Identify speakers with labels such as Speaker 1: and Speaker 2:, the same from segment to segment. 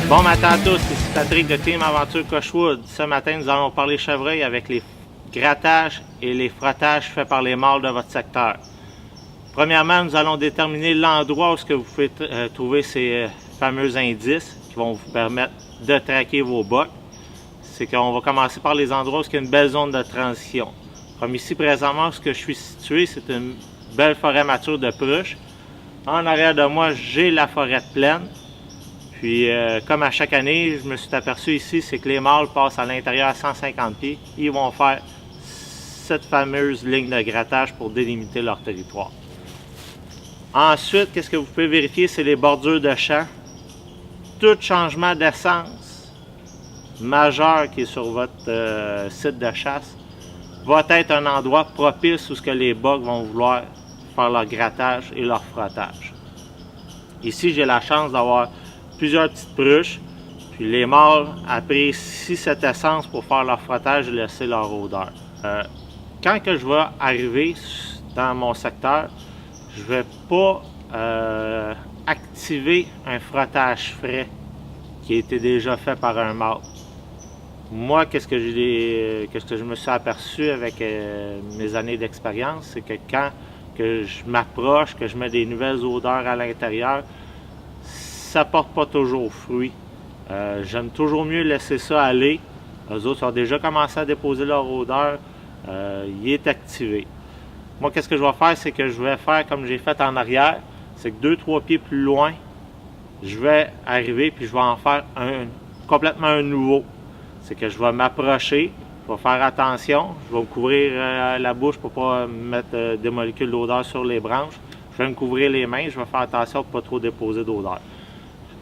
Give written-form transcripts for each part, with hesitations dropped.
Speaker 1: Bon matin à tous, ici Patrick de Team Aventure Cochewood. Ce matin, nous allons parler chevreuil avec les grattages et les frottages faits par les mâles de votre secteur. Premièrement, nous allons déterminer l'endroit où vous pouvez trouver ces fameux indices qui vont vous permettre de traquer vos bocs. C'est qu'on va commencer par les endroits où il y a une belle zone de transition. Comme ici présentement, où je suis situé, c'est une belle forêt mature de pruches. En arrière de moi, j'ai la forêt pleine. Puis, comme à chaque année, je me suis aperçu ici, c'est que les mâles passent à l'intérieur à 150 pieds. Ils vont faire cette fameuse ligne de grattage pour délimiter leur territoire. Ensuite, qu'est-ce que vous pouvez vérifier, c'est les bordures de champs. Tout changement d'essence majeur qui est sur votre site de chasse va être un endroit propice où les bocs vont vouloir faire leur grattage et leur frottage. Ici, j'ai la chance d'avoir plusieurs petites pruches, puis les mâles apprécient cette essence pour faire leur frottage et laisser leur odeur. Quand que je vais arriver dans mon secteur, je ne vais pas activer un frottage frais qui a été déjà fait par un mâle. Moi, qu'est-ce que je me suis aperçu avec mes années d'expérience, c'est que quand que je m'approche, que je mets des nouvelles odeurs à l'intérieur, ça porte pas toujours fruit. J'aime toujours mieux laisser ça aller. Eux autres ont déjà commencé à déposer leur odeur. Il est activé. Moi, qu'est-ce que je vais faire, c'est que je vais faire comme j'ai fait en arrière. C'est que 2-3 pieds plus loin, je vais arriver puis je vais en faire complètement un nouveau. C'est que je vais m'approcher, je vais faire attention, je vais me couvrir la bouche pour ne pas mettre des molécules d'odeur sur les branches. Je vais me couvrir les mains, je vais faire attention pour ne pas trop déposer d'odeur.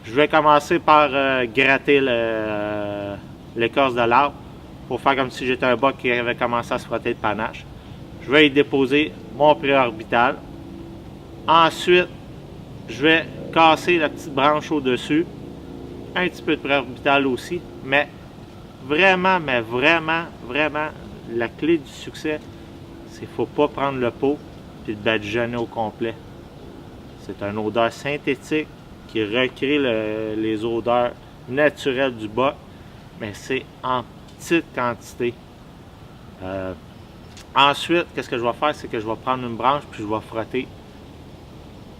Speaker 1: Je vais commencer par gratter l'écorce de l'arbre pour faire comme si j'étais un boc qui avait commencé à se frotter de panache. Je vais y déposer mon préorbital. Ensuite, je vais casser la petite branche au-dessus. Un petit peu de préorbital aussi. Mais vraiment, la clé du succès, c'est qu'il ne faut pas prendre le pot et le badigeonner au complet. C'est une odeur synthétique qui recrée les odeurs naturelles du boc, mais c'est en petite quantité. Ensuite, qu'est-ce que je vais faire, c'est que je vais prendre une branche puis je vais frotter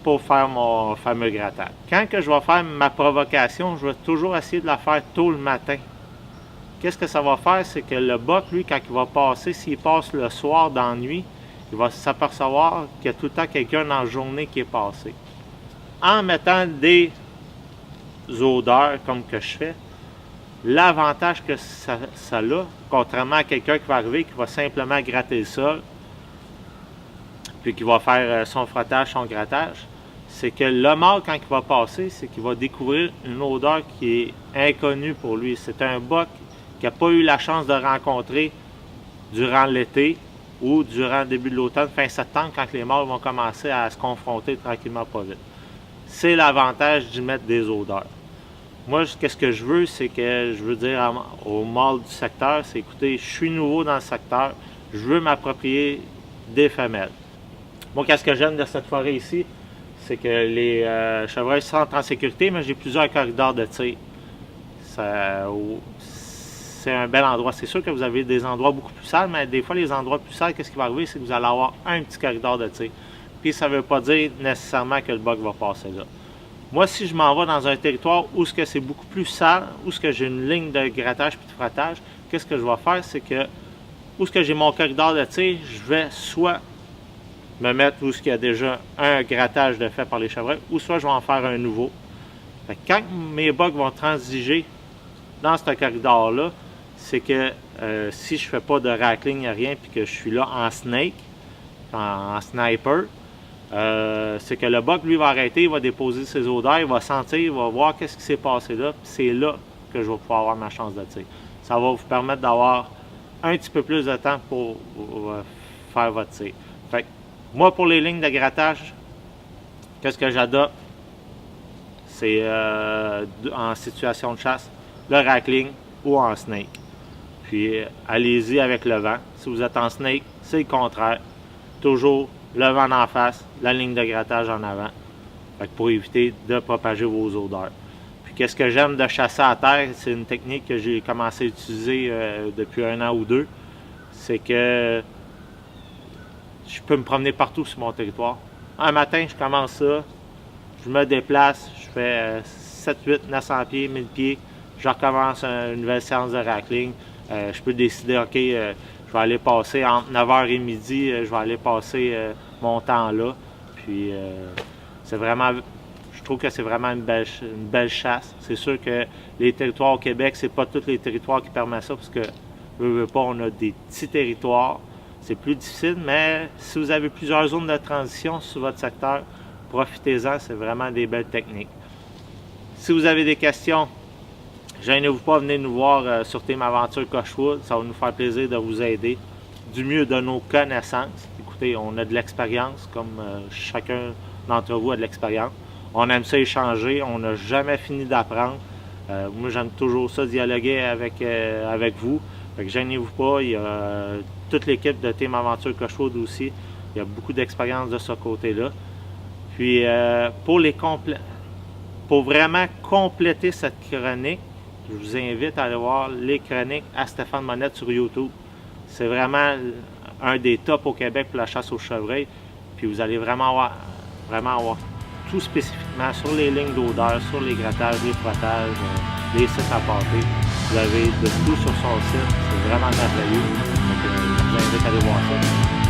Speaker 1: pour faire mon fameux grattage. Quand que je vais faire ma provocation, je vais toujours essayer de la faire tôt le matin. Qu'est-ce que ça va faire, c'est que le boc, lui, quand il va passer, s'il passe le soir dans la nuit, il va s'apercevoir qu'il y a tout le temps quelqu'un dans la journée qui est passé. En mettant des odeurs comme que je fais, l'avantage que ça a, contrairement à quelqu'un qui va arriver, qui va simplement gratter le sol, puis qui va faire son frottage, son grattage, c'est que le mâle, quand il va passer, c'est qu'il va découvrir une odeur qui est inconnue pour lui. C'est un boc qu'il n'a pas eu la chance de rencontrer durant l'été ou durant le début de l'automne, fin septembre, quand les mâles vont commencer à se confronter tranquillement pas vite. C'est l'avantage d'y mettre des odeurs. Moi, qu'est-ce que je veux, c'est que je veux dire aux mâles du secteur, c'est écoutez, je suis nouveau dans le secteur, je veux m'approprier des femelles. Moi, qu'est-ce que j'aime de cette forêt ici, c'est que les chevreuils sont en sécurité, mais j'ai plusieurs corridors de tir. C'est un bel endroit. C'est sûr que vous avez des endroits beaucoup plus sales, mais des fois, les endroits plus sales, qu'est-ce qui va arriver, c'est que vous allez avoir un petit corridor de tir. Puis ça ne veut pas dire nécessairement que le boc va passer là. Moi, si je m'en vais dans un territoire où c'est beaucoup plus sale, où j'ai une ligne de grattage et de frottage, qu'est-ce que je vais faire, c'est que où j'ai mon corridor de tir, je vais soit me mettre où il y a déjà un grattage de fait par les chevreuils, ou soit je vais en faire un nouveau. Fait que quand mes bocs vont transiger dans ce corridor-là, c'est que si je ne fais pas de rackling, rien, puis que je suis là en snake, en sniper, c'est que le boc, lui, va arrêter, il va déposer ses odeurs, il va sentir, il va voir qu'est-ce qui s'est passé là, puis c'est là que je vais pouvoir avoir ma chance de tir. Ça va vous permettre d'avoir un petit peu plus de temps pour faire votre tir. Fait que, moi, pour les lignes de grattage, qu'est-ce que j'adopte? C'est en situation de chasse, le rackling ou en snake. Puis, allez-y avec le vent. Si vous êtes en snake, c'est le contraire. Toujours le vent en face, la ligne de grattage en avant. Fait que pour éviter de propager vos odeurs. Puis Qu'est-ce que j'aime de chasser à terre, c'est une technique que j'ai commencé à utiliser depuis 1 an ou 2. C'est que je peux me promener partout sur mon territoire. Un matin, je commence ça, je me déplace, je fais 7, 8, 900 pieds, 1000 pieds, je recommence une nouvelle séance de rackling. Je peux décider, OK, je vais aller passer entre 9h et midi, je vais aller passer mon temps là. Puis c'est vraiment, je trouve que c'est vraiment une belle chasse. C'est sûr que les territoires au Québec, c'est pas tous les territoires qui permettent ça, parce que veux pas, on a des petits territoires. C'est plus difficile, mais si vous avez plusieurs zones de transition sur votre secteur, profitez-en, c'est vraiment des belles techniques. Si vous avez des questions, gênez-vous pas, venez nous voir sur Team Aventure Cochewood, ça va nous faire plaisir de vous aider du mieux de nos connaissances. Écoutez, on a de l'expérience, comme chacun d'entre vous a de l'expérience. On aime ça échanger, on n'a jamais fini d'apprendre. Moi, j'aime toujours ça, dialoguer avec vous. Fait que gênez-vous pas, il y a toute l'équipe de Team Aventure Cochewood aussi. Il y a beaucoup d'expérience de ce côté-là. Puis, pour vraiment compléter cette chronique, je vous invite à aller voir les chroniques à Stéphane Monette sur YouTube. C'est vraiment un des tops au Québec pour la chasse au chevreuil. Puis vous allez vraiment avoir tout spécifiquement sur les lignes d'odeur, sur les grattages, les frottages, les sites à pâter. Vous avez de tout sur son site. C'est vraiment merveilleux. Donc, je vous invite à aller voir ça.